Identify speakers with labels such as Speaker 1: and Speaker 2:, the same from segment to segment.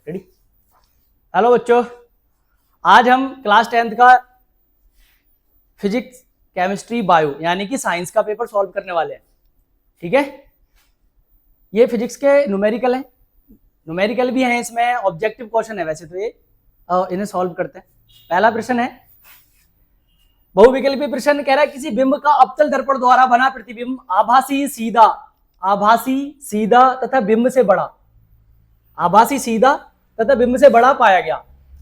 Speaker 1: Ready. Hello बच्चों, आज हम क्लास 10th का फिजिक्स, केमिस्ट्री, बायो यानी कि साइंस का पेपर सॉल्व करने वाले हैं। ठीक है, ये फिजिक्स के न्यूमेरिकल हैं, न्यूमेरिकल भी हैं, इसमें ऑब्जेक्टिव क्वेश्चन है वैसे तो ये, इन्हें सॉल्व करते हैं। पहला प्रश्न है बहुविकल्पीय प्रश्न, कह रहा है किसी बिंब का अवतल दर्पण द्वारा बना प्रतिबिंब आभासी सीधा तथा बिंब से बड़ा, आभासी सीधा तथा बिंब से बड़ा पाया गया।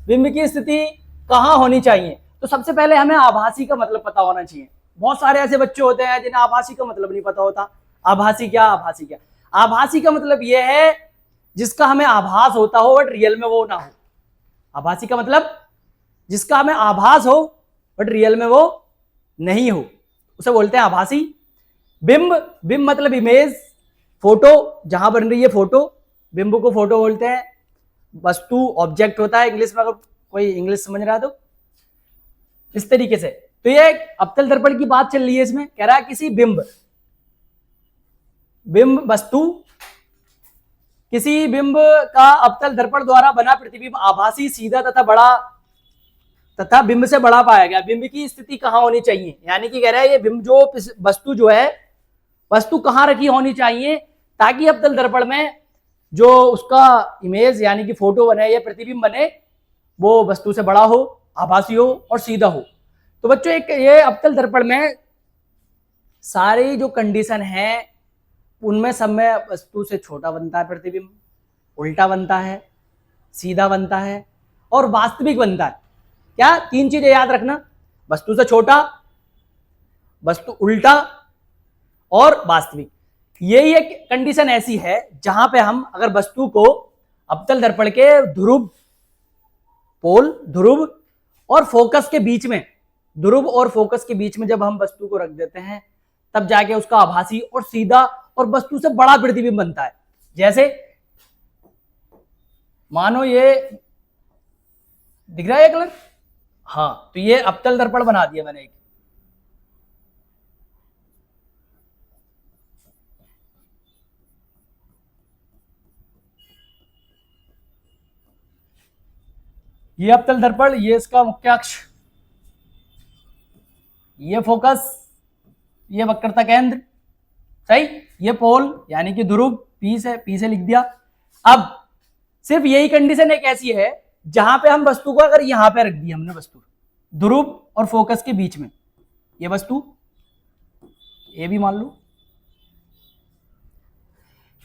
Speaker 1: बिंब की स्थिति कहां होनी चाहिए? तो सबसे पहले हमें आभासी का मतलब पता होना चाहिए। बहुत सारे ऐसे बच्चे होते हैं जिन्हें आभासी का मतलब नहीं पता होता। आभासी क्या, आभासी क्या? आभासी का मतलब यह है जिसका हमें आभास होता हो बट रियल में वो ना हो। आभासी का मतलब जिसका हमें आभास हो बट रियल में वो नहीं हो, उसे बोलते हैं आभासी। बिंब, बिंब मतलब इमेज, फोटो, जहां बन रही है फोटो, बिंब को फोटो बोलते हैं। वस्तु ऑब्जेक्ट होता है इंग्लिश में, अगर कोई इंग्लिश समझ रहा है तो इस तरीके से। तो ये अवतल दर्पण की बात चल रही है, इसमें कह रहा है किसी बिंब वस्तु, किसी बिंब का अवतल दर्पण द्वारा बना प्रतिबिंब आभासी सीधा तथा बिंब से बड़ा पाया गया। बिंब की स्थिति कहां होनी चाहिए, यानी कि कह रहा है ये बिंब जो वस्तु जो है, वस्तु कहां रखी होनी चाहिए ताकि अवतल दर्पण में जो उसका इमेज यानी कि फोटो बने या प्रतिबिंब बने वो वस्तु से बड़ा हो, आभासी हो और सीधा हो। तो बच्चों एक ये अवतल दर्पण में सारी जो कंडीशन है उनमें सब में वस्तु से छोटा बनता है प्रतिबिंब, उल्टा बनता है, सीधा बनता है और वास्तविक बनता है। क्या? तीन चीजें याद रखना, वस्तु से छोटा, वस्तु उल्टा और वास्तविक। यही एक कंडीशन ऐसी है जहां पे हम अगर वस्तु को अवतल दर्पण के ध्रुव, पोल, ध्रुव और फोकस के बीच में, ध्रुव और फोकस के बीच में जब हम वस्तु को रख देते हैं तब जाके उसका आभासी और सीधा और वस्तु से बड़ा प्रतिबिंब बनता है। जैसे मानो ये दिख रहा है कलर, हाँ, तो ये अवतल दर्पण बना दिया मैंने एक। ये अवतल दर्पण, ये इसका मुख्य अक्ष, ये फोकस, ये वक्रता केंद्र, सही, ये पोल यानी कि ध्रुव, पी से लिख दिया। अब सिर्फ यही कंडीशन एक ऐसी है जहां पे हम वस्तु को अगर यहां पे रख दी हमने, वस्तु ध्रुव और फोकस के बीच में, ये वस्तु ये भी मान लो,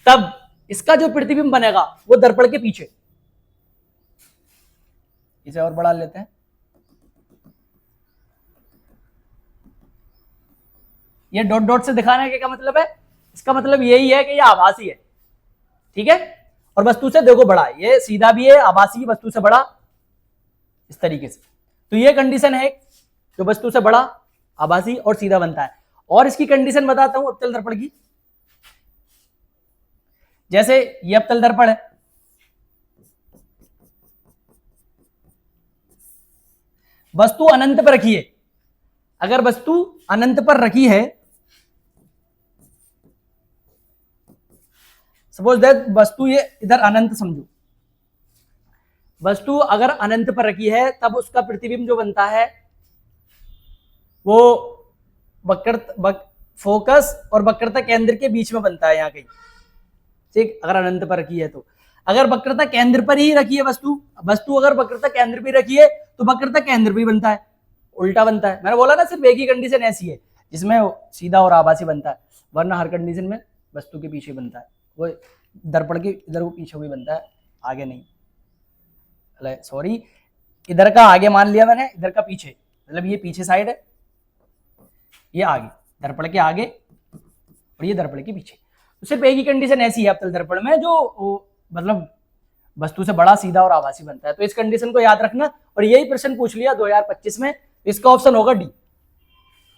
Speaker 1: तब इसका जो प्रतिबिंब बनेगा वो दर्पण के पीछे, इसे और बढ़ा लेते हैं, ये डॉट डॉट से दिखाने का क्या मतलब है? इसका मतलब यही है कि ये आभासी है, ठीक है, और वस्तु से देखो बड़ा है, ये सीधा भी है, आभासी, वस्तु से बड़ा, इस तरीके से। तो ये कंडीशन है जो वस्तु से बड़ा, आभासी और सीधा बनता है। और इसकी कंडीशन बताता हूं अवतल दर्पण की। जैसे ये अवतल दर्पण है, वस्तु अनंत पर रखी है, अगर वस्तु अनंत पर रखी है, सपोज दैट वस्तु ये इधर अनंत समझो, वस्तु अगर अनंत पर रखी है तब उसका प्रतिबिंब जो बनता है वो फोकस और वक्रता केंद्र के बीच में बनता है, यहाँ कहीं, ठीक, अगर अनंत पर रखी है तो। अगर वक्रता केंद्र पर ही रखी है वस्तु अगर वक्रता केंद्र भी रखी है तो वक्रता केंद्र भी बनता है, उल्टा बनता है। मैंने बोला ना सिर्फ एक ही कंडीशन ऐसी है जिसमें सीधा और आभासी बनता है, वरना हर कंडीशन में वस्तु के पीछे बनता है, वो दर्पण के इधर को पीछे भी बनता है, आगे नहीं, सॉरी, इधर का आगे मान लिया मैंने, इधर का पीछे, मतलब ये पीछे साइड है, ये आगे, दर्पण के आगे और ये दर्पण के पीछे। तो सिर्फ एक ही कंडीशन ऐसी है अवतल दर्पण में जो मतलब वस्तु से बड़ा, सीधा और आभासी बनता है। तो इस कंडीशन को याद रखना, और यही प्रश्न पूछ लिया 2025 में, इसका ऑप्शन होगा डी।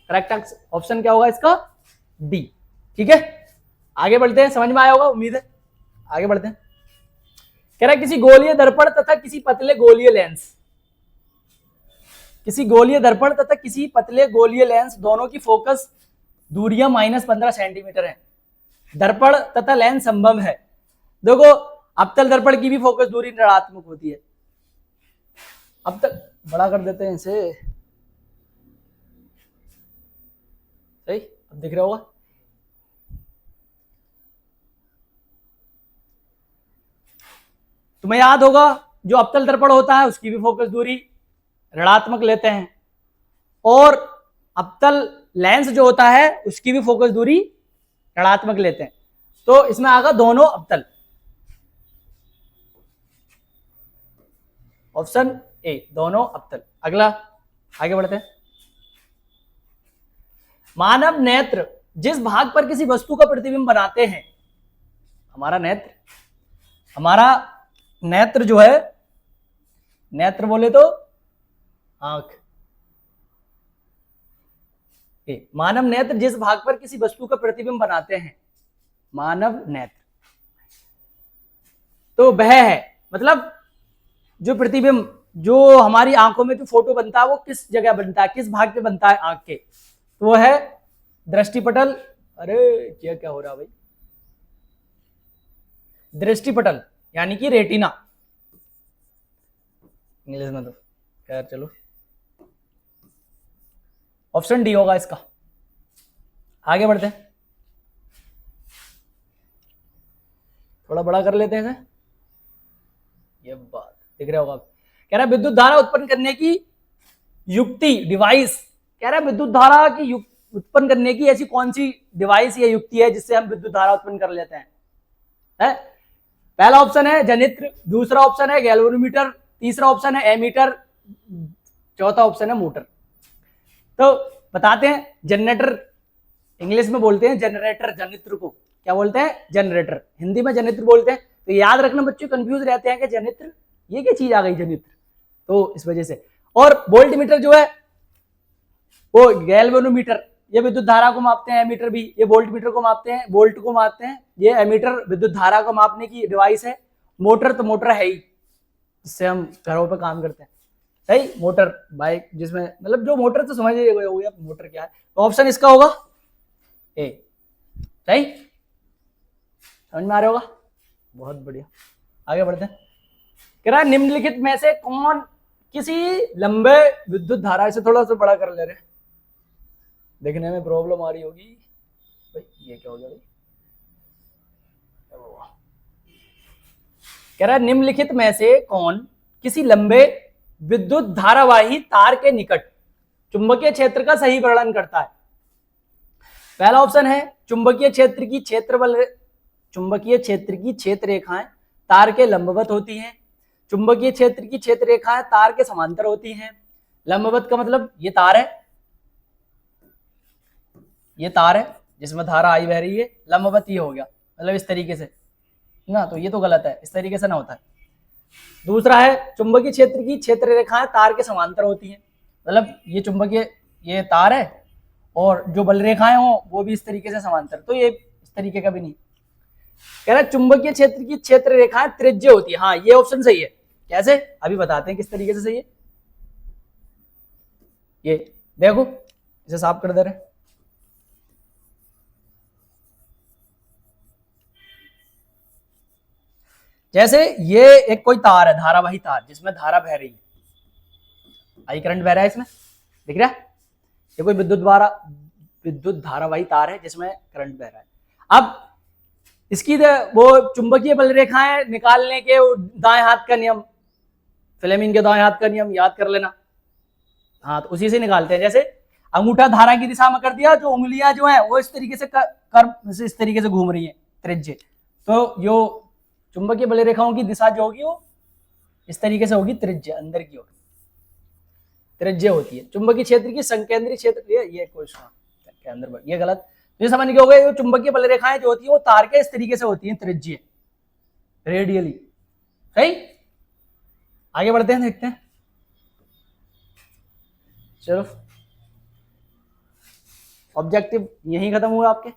Speaker 1: करेक्ट ऑप्शन क्या होगा इसका? डी। ठीक है, आगे बढ़ते हैं, समझ में आया होगा उम्मीद है, आगे बढ़ते हैं। कह रहा है किसी गोलीय दर्पण तथा किसी पतले गोलीय लेंस, किसी गोलीय दर्पण तथा किसी पतले गोलीय लेंस दोनों की फोकस दूरियां -15 सेंटीमीटर है, दर्पण तथा लेंस संभव है। देखो अवतल दर्पण की भी फोकस दूरी ऋणात्मक होती है। अब तक बड़ा कर देते हैं इसे, सही, अब दिख रहा होगा। तुम्हें याद होगा जो अवतल दर्पण होता है उसकी भी फोकस दूरी ऋणात्मक लेते हैं, और अवतल लेंस जो होता है उसकी भी फोकस दूरी ऋणात्मक लेते हैं। तो इसमें आगा दोनों अवतल, ऑप्शन ए दोनों अवतल। अगला आगे बढ़ते हैं। मानव नेत्र जिस भाग पर किसी वस्तु का प्रतिबिंब बनाते हैं, हमारा नेत्र जो है, नेत्र बोले तो आंख, मानव नेत्र जिस भाग पर किसी वस्तु का प्रतिबिंब बनाते हैं, मानव नेत्र, तो वह है, मतलब जो प्रतिबिंब, जो हमारी आंखों में जो फोटो बनता है वो किस जगह बनता है, किस भाग पे बनता है आंख के, तो वो है दृष्टिपटल। अरे क्या हो रहा भाई, दृष्टिपटल यानी कि रेटिना इंग्लिश में, तो खैर चलो ऑप्शन डी होगा इसका। आगे बढ़ते हैं, थोड़ा बड़ा कर लेते हैं इसे, ये बात दिख रहा होगा। कह रहा है विद्युत धारा उत्पन्न करने की युक्ति, डिवाइस, कह रहा है विद्युत धारा की उत्पन्न करने की ऐसी कौन सी डिवाइस या युक्ति है जिससे हम विद्युत धारा उत्पन्न कर लेते हैं, है? पहला ऑप्शन है जनित्र, दूसरा ऑप्शन है गैल्वेनोमीटर, तीसरा ऑप्शन है एमीटर, चौथा ऑप्शन है मोटर। तो बताते हैं, जनरेटर इंग्लिश में बोलते हैं जनरेटर, जनित्र को क्या बोलते हैं, जनरेटर, हिंदी में जनित्र बोलते हैं। तो याद रखना बच्चे कंफ्यूज रहते हैं कि जनित्र ये क्या चीज आ गई जनित्र, तो इस वजह से। और वोल्टमीटर जो है वो गैल्वेनोमीटर, ये विद्युत धारा को मापते हैं, एमीटर भी ये वोल्टमीटर को मापते हैं, वोल्ट को मापते हैं, ये एमीटर विद्युत धारा को मापने की डिवाइस है। मोटर तो मोटर है ही, जिससे हम घरों पे काम करते हैं, सही, मोटर बाइक जिसमें, मतलब जो मोटर तो समझ ही हो गया मोटर क्या है, तो ऑप्शन इसका होगा ए, सही, समझ में आ रहा होगा, बहुत बढ़िया। आगे बढ़ते हैं, कह रहा है निम्नलिखित में से कौन किसी लंबे विद्युत धारा, से थोड़ा सा बड़ा कर ले रहे, देखने में प्रॉब्लम आ रही होगी भाई, ये क्या हो गया भाई, कह रहा है निम्नलिखित में से कौन किसी लंबे विद्युत धारावाही तार के निकट चुंबकीय क्षेत्र का सही वर्णन करता है। पहला ऑप्शन है चुंबकीय क्षेत्र की क्षेत्र रेखाएं तार के लंबवत होती हैं, चुंबकीय क्षेत्र की क्षेत्र रेखाएं तार के समांतर होती हैं। लंबवत का मतलब ये तार है जिसमें धारा आई बह रही है, लंबवत ये हो गया, मतलब इस तरीके से ना, तो ये तो गलत है, इस तरीके से ना होता है। दूसरा है चुंबकीय क्षेत्र की क्षेत्र रेखाएं तार के समांतर होती हैं, मतलब ये चुंबकीय, ये तार है और जो बल रेखाएं हो वो भी इस तरीके से समांतर, तो ये इस तरीके का भी नहीं। कह रहा है चुंबकीय क्षेत्र की क्षेत्र रेखाएं त्रिज्य होती है, हाँ ये ऑप्शन सही है। कैसे, अभी बताते हैं किस तरीके से सही है। ये देखो, इसे साफ कर दे रहे, जैसे ये एक कोई तार है, धारावाही तार जिसमें धारा बह रही है, आई करंट बह रहा है इसमें, दिख रहा है, ये कोई विद्युत धारावाही तार है जिसमें करंट बह रहा है। अब इसकी वो चुंबकीय बल रेखाएं निकालने के दाएं हाथ का नियम, फ्लेमिंग के दाएं हाथ का नियम याद कर लेना, हाँ तो उसी से निकालते हैं। जैसे अंगूठा धारा की दिशा में कर दिया, जो उंगलियां जो है वो इस तरीके से इस तरीके से घूम रही है, त्रिज्य, तो जो चुंबकीय बल रेखाओं की दिशा जो होगी वो इस तरीके से होगी, त्रिज्य अंदर की ओर त्रिज्य होती है। चुंबकीय क्षेत्र की संकेंद्रीय क्षेत्र, ये क्वेश्चन के अंदर, ये गलत, ये समझ गए होगा। चुंबकीय बल रेखाएं जो होती है वो तार के इस तरीके से होती हैं, त्रिज्य, रेडियली, सही। आगे बढ़ते हैं, देखते हैं, चलो ऑब्जेक्टिव यहीं खत्म हुआ आपके।